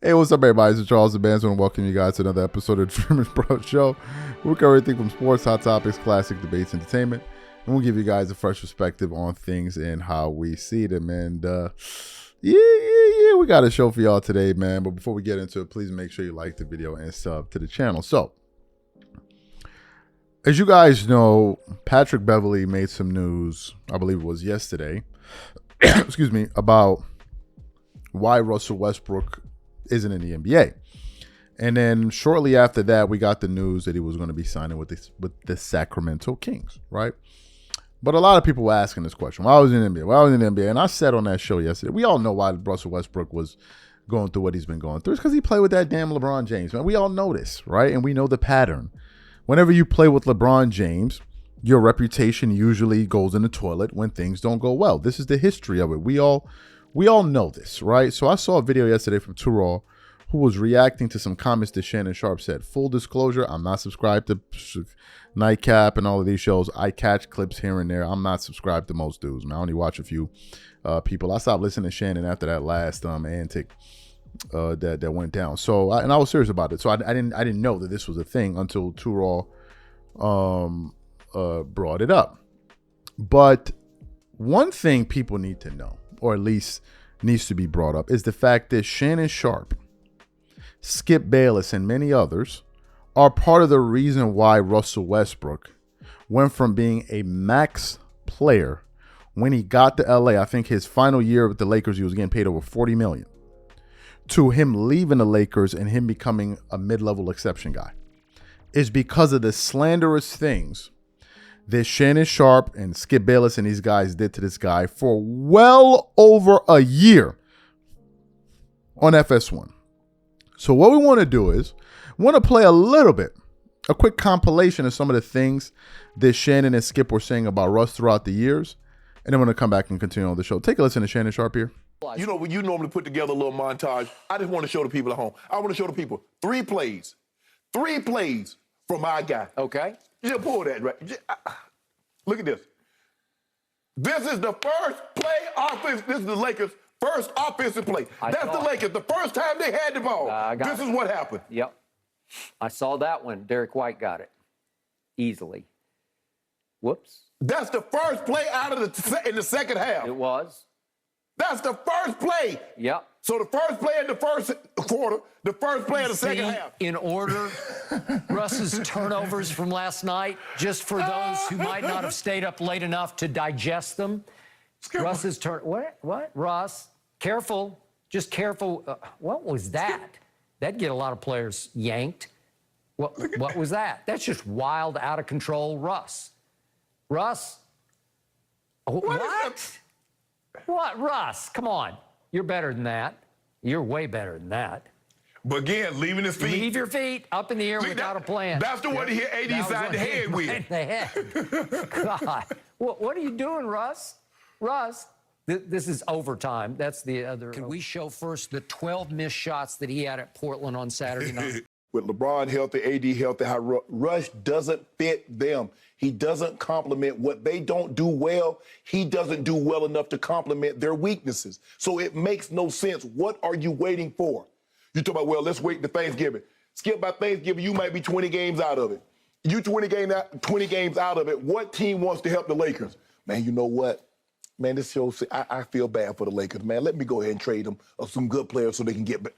Hey, what's up, everybody? It's Charles the Bands. I want to welcome you guys to another episode of DREAMERSPRO Show. We cover everything from sports, hot topics, classic debates, entertainment, and we'll give you guys a fresh perspective on things and how we see them. And we got a show for y'all today, man. But before we get into it, please make sure you like the video and sub to the channel. So, as you guys know, Patrick Beverley made some news, I believe it was yesterday, excuse me, about why Russell Westbrook isn't in the NBA. And then shortly after that, we got the news that he was going to be signing with the Sacramento Kings, right? But a lot of people were asking this question. Why was he in the NBA? Why was he in the NBA? And I said on that show yesterday, we all know why Russell Westbrook was going through what he's been going through. It's because he played with that damn LeBron James, man. We all know this, right? And we know the pattern. Whenever you play with LeBron James, your reputation usually goes in the toilet when things don't go well. This is the history of it. We all know this, right? So I saw a video yesterday from Raw, who was reacting to some comments that Shannon Sharpe said. Full disclosure, I'm not subscribed to Nightcap and all of these shows. I catch clips here and there. I'm not subscribed to most dudes, man. I only watch a few people. I stopped listening to Shannon after that last antic that went down. So, I was serious about it. So I didn't know that this was a thing until Raw brought it up. But one thing people need to know, or at least needs to be brought up, is the fact that Shannon Sharpe, Skip Bayless, and many others are part of the reason why Russell Westbrook went from being a max player when he got to LA. I think his final year with the Lakers, he was getting paid over $40 million, to him leaving the Lakers and him becoming a mid-level exception guy, is because of the slanderous things that Shannon Sharpe and Skip Bayless and these guys did to this guy for well over a year on FS1. So what we want to do is, we want to play a quick compilation of some of the things that Shannon and Skip were saying about Russ throughout the years, and then we're going to come back and continue on the show. Take a listen to Shannon Sharpe here. You know, when you normally put together a little montage, I just want to show the people at home. I want to show the people three plays from my guy. Okay. Just pull that, right? Look at this. This is the first play offense. This is the Lakers' first offensive play. That's the Lakers. The first time they had the ball. This is what happened. Yep. I saw that one. Derek White got it easily. Whoops. That's the first play out of in the second half. It was. That's the first play. Yep. So the first play in the first quarter, the first play in the second half. In order, Russ's turnovers from last night, just for those who might not have stayed up late enough to digest them. Russ's turn. What? Russ, careful. Just careful. What was that? That'd get a lot of players yanked. What was that? That's just wild, out of control Russ. Russ? What? What, Russ? Come on. You're better than that. You're way better than that. But again, leaving his feet. Leave your feet up in the air without a plan. That's the one he hit AD side the head with. Right in the head. God. What are you doing, Russ? Russ, this is overtime. That's the other. Can we show first the 12 missed shots that he had at Portland on Saturday night? With LeBron healthy, AD healthy, how Rush doesn't fit them. He doesn't complement what they don't do well. He doesn't do well enough to complement their weaknesses. So it makes no sense. What are you waiting for? You talk about, well, let's wait to Thanksgiving. Skip, by Thanksgiving, you might be 20 games out of it. You 20 games out of it. What team wants to help the Lakers? Man, you know what? Man, this shows I feel bad for the Lakers, man. Let me go ahead and trade them of some good players so they can get back.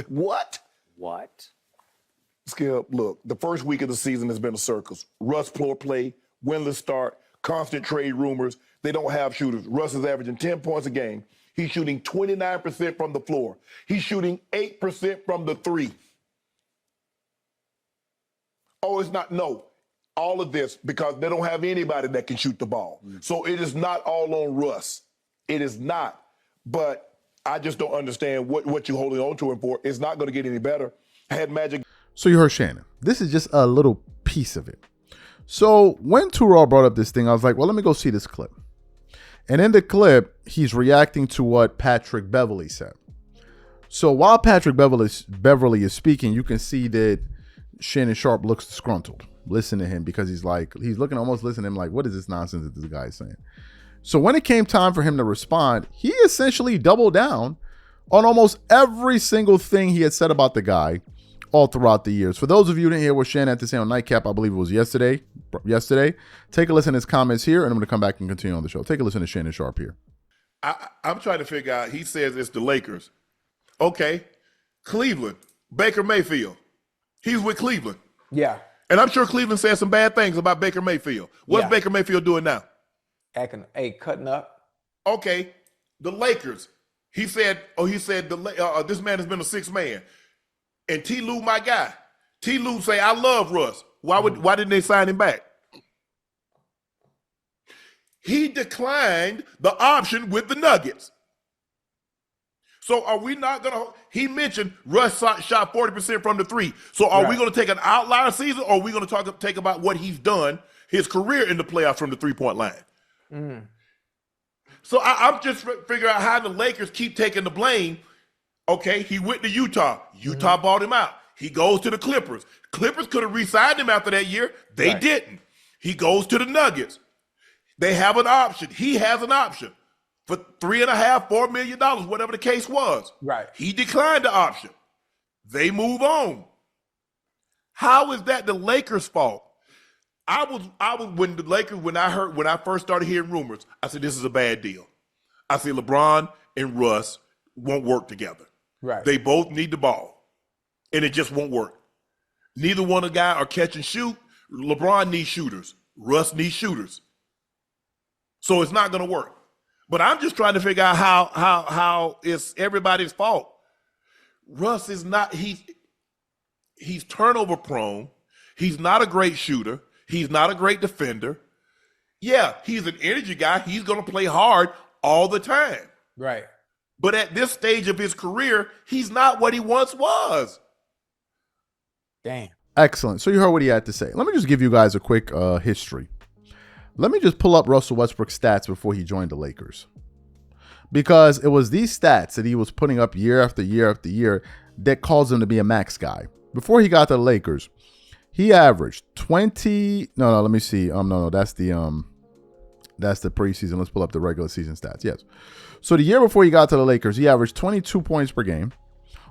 What? What? Skip, look, the first week of the season has been a circus. Russ floor play, winless start, constant trade rumors. They don't have shooters. Russ is averaging 10 points a game. He's shooting 29% from the floor. He's shooting 8% from the three. Oh, it's not, no. All of this because they don't have anybody that can shoot the ball. So it is not all on Russ. It is not. But I just don't understand what you're holding on to him for. It's not going to get any better. I had Magic. So you heard Shannon. This is just a little piece of it. So when Raw brought up this thing, I was like, well, let me go see this clip. And in the clip, he's reacting to what Patrick Beverley said. So while Patrick Beverley is speaking, you can see that Shannon Sharpe looks disgruntled. Listen to him because he's looking almost listening to him like, what is this nonsense that this guy is saying? So when it came time for him to respond, he essentially doubled down on almost every single thing he had said about the guy all throughout the years. For those of you who didn't hear what Shannon had to say on Nightcap, I believe it was yesterday, take a listen to his comments here, and I'm going to come back and continue on the show. Take a listen to Shannon Sharpe here. I'm trying to figure out, he says it's the Lakers. Okay, Cleveland, Baker Mayfield. He's with Cleveland. Yeah. And I'm sure Cleveland said some bad things about Baker Mayfield. What's Baker Mayfield doing now? Cutting up. Okay, the Lakers. He said this man has been a sixth man. And T. Lue, my guy. T. Lue say, I love Russ. Why didn't they sign him back? He declined the option with the Nuggets. So are we not going to, he mentioned Russ shot 40% from the three. So are we going to take an outlier season, or are we going to take about what he's done, his career in the playoffs from the three-point line? So I'm just figuring out how the Lakers keep taking the blame. Okay, he went to Utah. Utah bought him out. He goes to the Clippers. Clippers could have re-signed him after that year. They didn't. He goes to the Nuggets. They have an option. He has an option for $3.5, $4 million, whatever the case was. Right. He declined the option. They move on. How is that the Lakers' fault? I was when I first started hearing rumors, I said this is a bad deal. I said LeBron and Russ won't work together. Right. They both need the ball, and it just won't work. Neither one of the guys are catch and shoot. LeBron needs shooters. Russ needs shooters. So it's not going to work. But I'm just trying to figure out how it's everybody's fault. Russ is not, he's turnover prone. He's not a great shooter. He's not a great defender. Yeah, he's an energy guy. He's going to play hard all the time. Right. But at this stage of his career, he's not what he once was. Damn. Excellent. So you heard what he had to say. Let me just give you guys a quick history. Let me just pull up Russell Westbrook's stats before he joined the Lakers. Because it was these stats that he was putting up year after year after year that caused him to be a max guy. Before he got to the Lakers, he averaged 20. No, let me see. That's the preseason. Let's pull up the regular season stats. Yes. So the year before he got to the Lakers, he averaged 22 points per game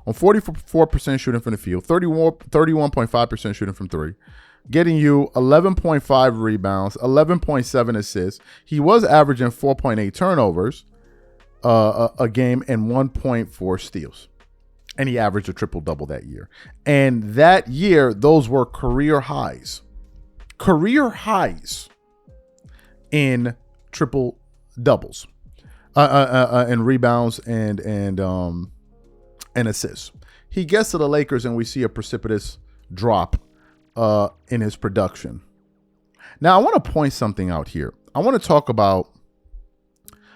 on 44% shooting from the field, 31.5% shooting from three, getting you 11.5 rebounds, 11.7 assists. He was averaging 4.8 turnovers a game and 1.4 steals. And he averaged a triple-double that year. And that year, those were career highs. Career highs in triple-doubles. And rebounds and assists. He gets to the Lakers and we see a precipitous drop in his production. Now, I want to point something out here. I want to talk about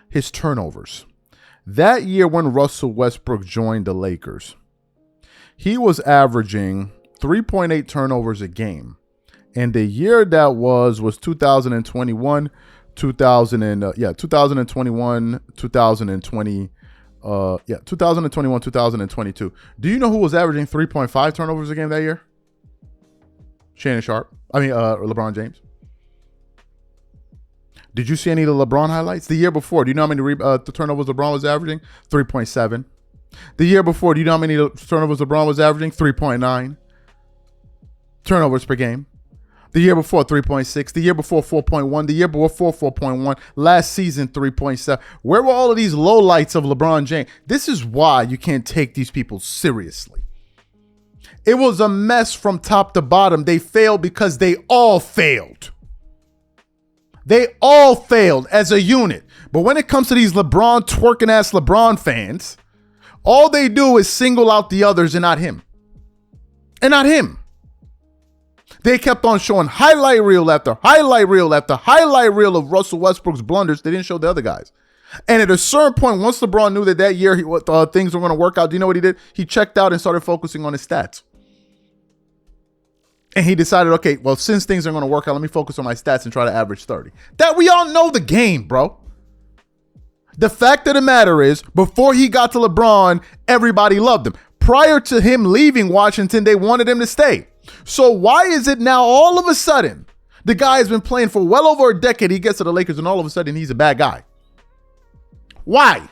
his turnovers. That year when Russell Westbrook joined the Lakers, he was averaging 3.8 turnovers a game. And the year that was 2021, 2021, 2022. Do you know who was averaging 3.5 turnovers a game that year? Shannon Sharpe. LeBron James. Did you see any of the LeBron highlights? The year before, do you know how many turnovers LeBron was averaging? 3.7. The year before, do you know how many turnovers LeBron was averaging? 3.9 turnovers per game. The year before, 3.6. The year before, 4.1. The year before, 4.1. Last season, 3.7. Where were all of these lowlights of LeBron James? This is why you can't take these people seriously. It was a mess from top to bottom. They failed because they all failed. They all failed as a unit. But when it comes to these LeBron twerking ass LeBron fans, all they do is single out the others and not him. And not him. They kept on showing highlight reel after highlight reel after highlight reel of Russell Westbrook's blunders. They didn't show the other guys. And at a certain point, once LeBron knew that year things were going to work out, do you know what he did? He checked out and started focusing on his stats. And he decided, okay, well, since things are going to work out, let me focus on my stats and try to average 30. That we all know the game, bro. The fact of the matter is, before he got to LeBron, everybody loved him. Prior to him leaving Washington, they wanted him to stay. So why is it now all of a sudden, the guy has been playing for well over a decade, he gets to the Lakers and all of a sudden he's a bad guy? Why?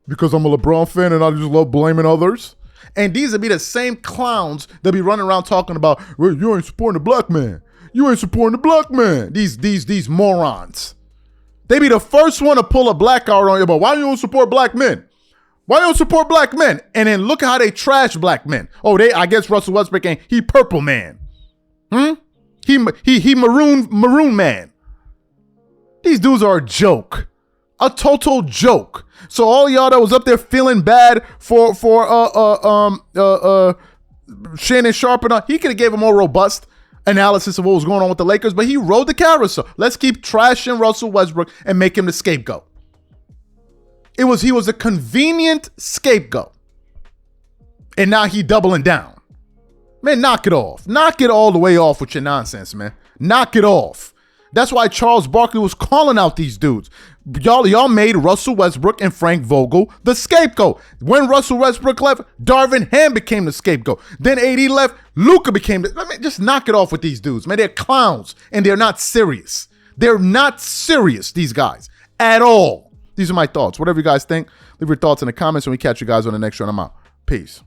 because I'm a LeBron fan and I just love blaming others. And these would be the same clowns that be running around talking about, well, you ain't supporting the black man. You ain't supporting the black man. These morons. They be the first one to pull a black card on you, but why you don't support black men? Why you don't support black men? And then look at how they trash black men. Oh, I guess Russell Westbrook ain't, he purple man. He maroon man. These dudes are a joke. A total joke. So all y'all that was up there feeling bad for Shannon Sharpe and all, he could have gave a more robust analysis of what was going on with the Lakers, but he rode the carousel. Let's keep trashing Russell Westbrook and make him the scapegoat. He was a convenient scapegoat. And now he doubling down. Man, knock it off. Knock it all the way off with your nonsense, man. Knock it off. That's why Charles Barkley was calling out these dudes. Y'all made Russell Westbrook and Frank Vogel the scapegoat. When Russell Westbrook left, Darvin Ham became the scapegoat. Then AD left, Luka became the... I mean, just knock it off with these dudes, man. They're clowns, and they're not serious. They're not serious, these guys, at all. These are my thoughts. Whatever you guys think, leave your thoughts in the comments, and we catch you guys on the next show. I'm out. Peace.